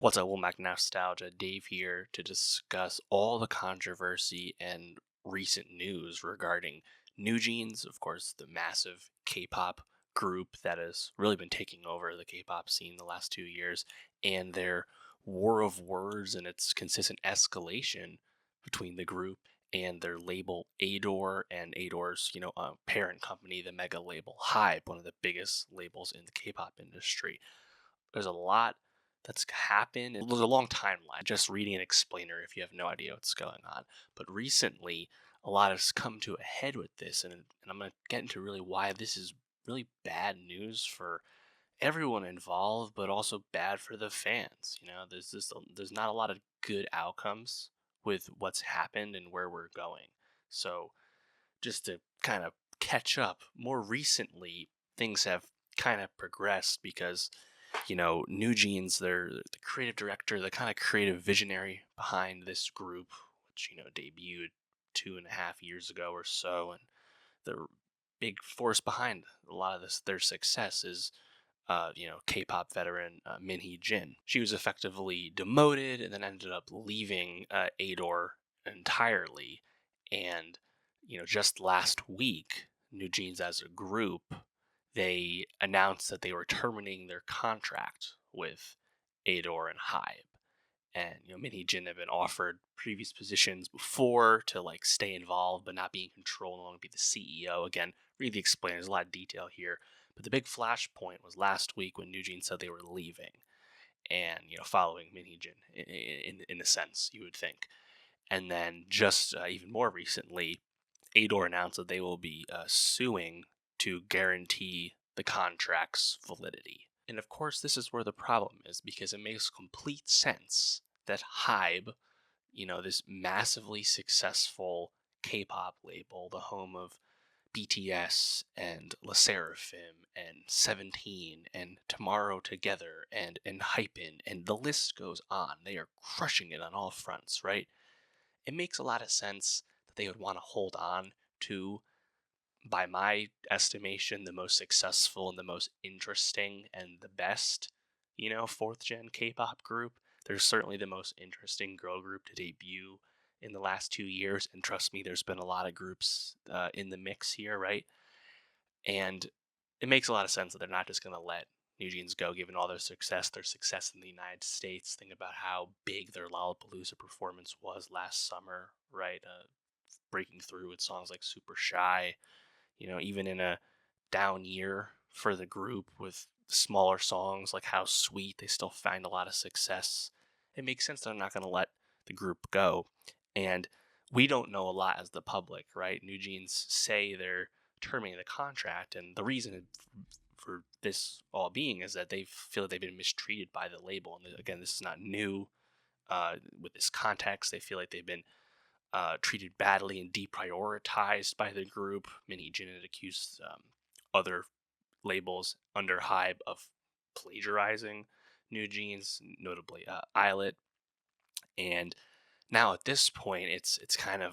What's up, welcome back to Nowstalgia. Dave here to discuss all the controversy and recent news regarding NewJeans, of course, the massive K-pop group that has really been taking over the K-pop scene the last 2 years, and their war of words and its consistent escalation between the group and their label Adore and Adore's, parent company, the mega label Hybe, one of the biggest labels in the K-pop industry. There's a lot that's happened. It was a long timeline, just reading an explainer if you have no idea what's going on. But recently, a lot has come to a head with this, and I'm going to get into really why this is really bad news for everyone involved, but also bad for the fans. There's not a lot of good outcomes with what's happened and where we're going. So, just to kind of catch up, more recently, things have kind of progressed because NewJeans, they're the creative director, the kind of creative visionary behind this group, which, debuted 2.5 years ago or so. And the big force behind a lot of their success is, K-pop veteran Minhee Jin. She was effectively demoted and then ended up leaving Adore entirely. And, just last week, NewJeans as a group, they announced that they were terminating their contract with Adore and Hybe. And Minhee Jin had been offered previous positions before to like stay involved but not be in control, no longer be the CEO. Again, read the explainer. There's a lot of detail here. But the big flashpoint was last week when NewJeans said they were leaving, and following Minhee Jin in a sense, you would think. And then just even more recently, Adore announced that they will be suing to guarantee the contract's validity. And of course, this is where the problem is because it makes complete sense that Hybe, this massively successful K-pop label, the home of BTS and LE SSERAFIM and 17 and Tomorrow Together and Hype, and the list goes on. They are crushing it on all fronts, right? It makes a lot of sense that they would want to hold on to, by my estimation, the most successful and the most interesting and the best, fourth gen K-pop group. They're certainly the most interesting girl group to debut in the last 2 years, and trust me, there's been a lot of groups in the mix here, right? And it makes a lot of sense that they're not just going to let NewJeans go, given all their success in the United States. Think about how big their Lollapalooza performance was last summer, right? Breaking through with songs like Super Shy. Even in a down year for the group with smaller songs like How Sweet, they still find a lot of success. It makes sense that I'm not going to let the group go. And we don't know a lot as the public, right? NewJeans say they're terminating the contract, and the reason for this all being is that they feel that they've been mistreated by the label. And again, this is not new. With this context, they feel like they've been treated badly and deprioritized by the group. Minhee Jin had accused other labels under Hybe of plagiarizing NewJeans, notably Islet. And now at this point, it's kind of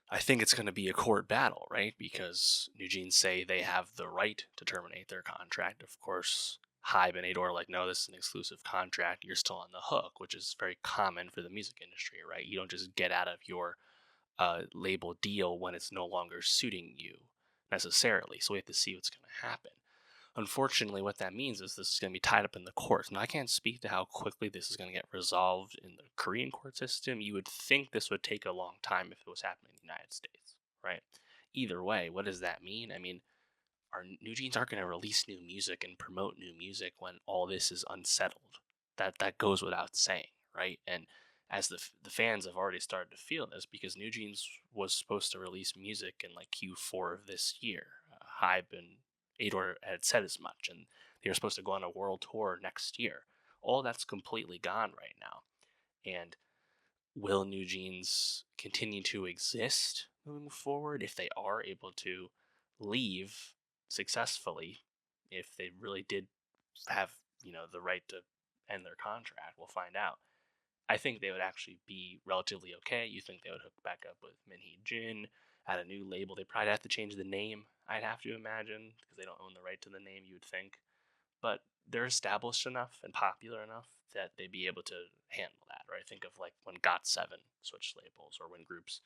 I think it's going to be a court battle, right? Because NewJeans say they have the right to terminate their contract. Of course, Hybe and Adore are like, no, this is an exclusive contract. You're still on the hook, which is very common for the music industry, right? You don't just get out of your label deal when it's no longer suiting you necessarily. So we have to see what's going to happen. Unfortunately, what that means is this is going to be tied up in the courts. Now, I can't speak to how quickly this is going to get resolved in the Korean court system. You would think this would take a long time if it was happening in the United States, right? Either way, what does that mean? I mean, our NewJeans aren't going to release new music and promote new music when all this is unsettled. That goes without saying, right? And as the fans have already started to feel this because NewJeans was supposed to release music in like Q4 of this year. Hybe and Adore had said as much, and they were supposed to go on a world tour next year. All that's completely gone right now. And will NewJeans continue to exist moving forward if they are able to leave successfully? If they really did have, the right to end their contract, we'll find out. I think they would actually be relatively okay. You think they would hook back up with Minhee Jin at a new label? They probably have to change the name, I'd have to imagine, because they don't own the right to the name, you would think. But they're established enough and popular enough that they'd be able to handle that, right? Think of like when GOT7 switched labels, or when groups,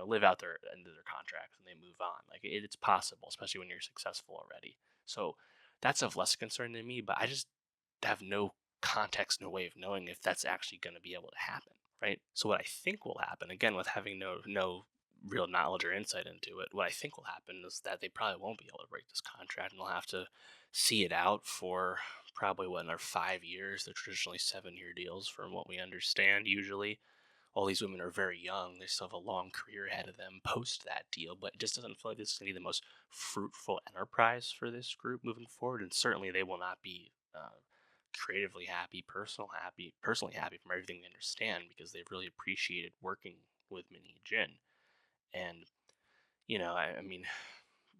live out their end of their contracts and they move on. Like it's possible, especially when you're successful already. So that's of less concern to me, but I just have no context, no way of knowing if that's actually going to be able to happen, right? So what I think will happen, again, with having no real knowledge or insight into it, what I think will happen is that they probably won't be able to break this contract, and they'll have to see it out for probably what, another 5 years. They're traditionally 7-year deals, from what we understand. Usually, all these women are very young. They still have a long career ahead of them post that deal, but it just doesn't feel like this is going to be the most fruitful enterprise for this group moving forward. And certainly, they will not be creatively happy, personally happy from everything they understand, because they've really appreciated working with Minnie and Jin. And I mean,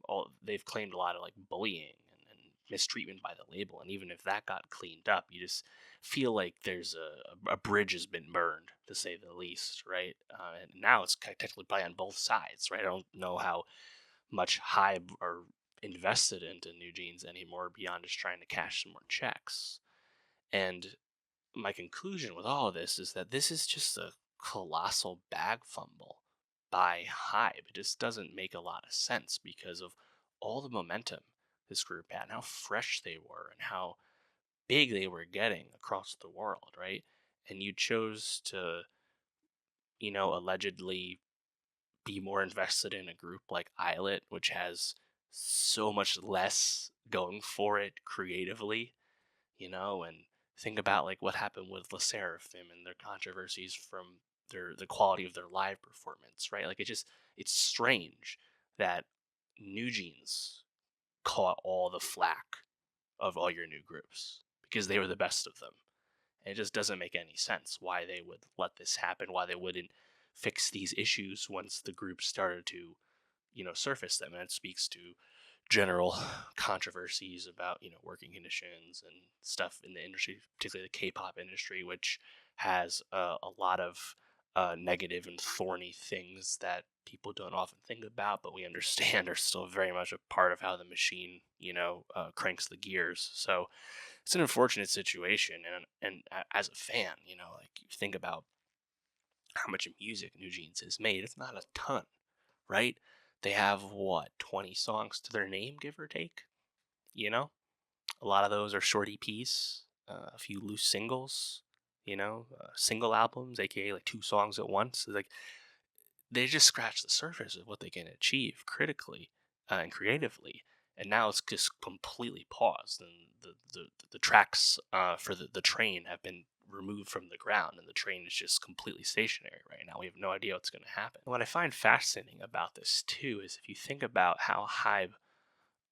all they've claimed a lot of like bullying and mistreatment by the label, and even if that got cleaned up, you just feel like there's a bridge has been burned, to say the least, right? And now it's technically probably on both sides, right? I don't know how much Hybe are invested into NewJeans anymore beyond just trying to cash some more checks. And my conclusion with all of this is that this is just a colossal bag fumble by Hybe. It just doesn't make a lot of sense because of all the momentum this group had, and how fresh they were, and how big they were getting across the world, right? And you chose to, allegedly be more invested in a group like Islet, which has so much less going for it creatively, and think about like what happened with La Seraphim and their controversies from the quality of their live performance, right? Like it's strange that NewJeans caught all the flack of all your new groups because they were the best of them. And it just doesn't make any sense why they would let this happen, why they wouldn't fix these issues once the group started to, surface them. And it speaks to general controversies about working conditions and stuff in the industry, particularly the K-pop industry, which has a lot of negative and thorny things that people don't often think about, but we understand are still very much a part of how the machine, cranks the gears. So it's an unfortunate situation, and as a fan, like you think about how much music NewJeans has made. It's not a ton, right? They have what, 20 songs to their name, give or take. A lot of those are short EPs, a few loose singles. Single albums, aka like 2 songs at once. Like they just scratch the surface of what they can achieve critically and creatively, and now it's just completely paused. And the tracks for the train have been removed from the ground, and the train is just completely stationary right now. We have no idea what's going to happen. And what I find fascinating about this too is if you think about how Hybe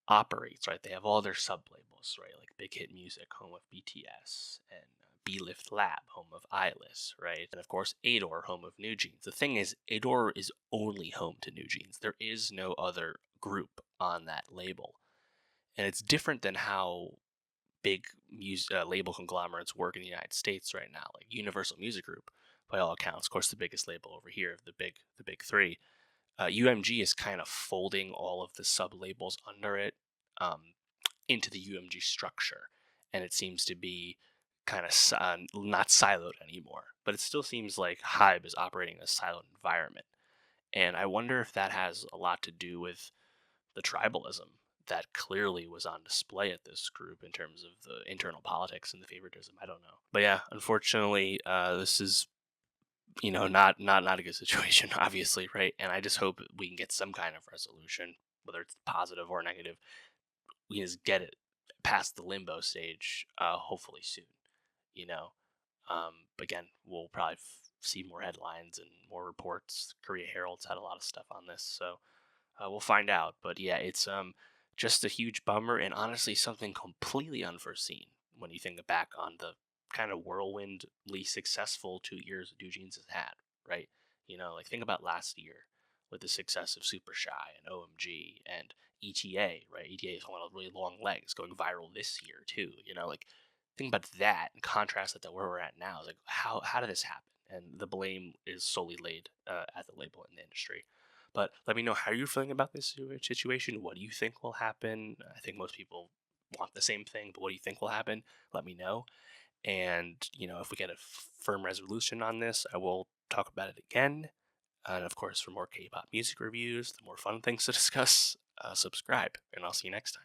operates, right? They have all their sub labels, right? Like Big Hit Music, home of BTS, and B-Lift Lab, home of Eyeless, right? And of course, Adore, home of NewJeans. The thing is, Adore is only home to NewJeans. There is no other group on that label. And it's different than how big label conglomerates work in the United States right now, like Universal Music Group, by all accounts, of course, the biggest label over here of the big three. UMG is kind of folding all of the sub labels under it into the UMG structure, and it seems to be kind of not siloed anymore. But it still seems like Hybe is operating in a siloed environment, and I wonder if that has a lot to do with the tribalism that clearly was on display at this group in terms of the internal politics and the favoritism. I don't know, but yeah, unfortunately, this is not a good situation, obviously, right? And I just hope we can get some kind of resolution, whether it's positive or negative. We can just get it past the limbo stage, hopefully soon. You know, Again, we'll probably see more headlines and more reports. Korea Herald's had a lot of stuff on this, so we'll find out. But yeah, it's just a huge bummer, and honestly, something completely unforeseen when you think back on the kind of whirlwindly successful 2 years NewJeans has had, right? Like think about last year with the success of Super Shy and OMG and ETA, right? ETA is one of really long legs going viral this year too. Like think about that and contrast it to where we're at now. It's like how did this happen? And the blame is solely laid at the label in the industry. But let me know how you're feeling about this situation. What do you think will happen? I think most people want the same thing, but what do you think will happen? Let me know. And, if we get a firm resolution on this, I will talk about it again. And of course, for more K pop music reviews, the more fun things to discuss, subscribe, and I'll see you next time.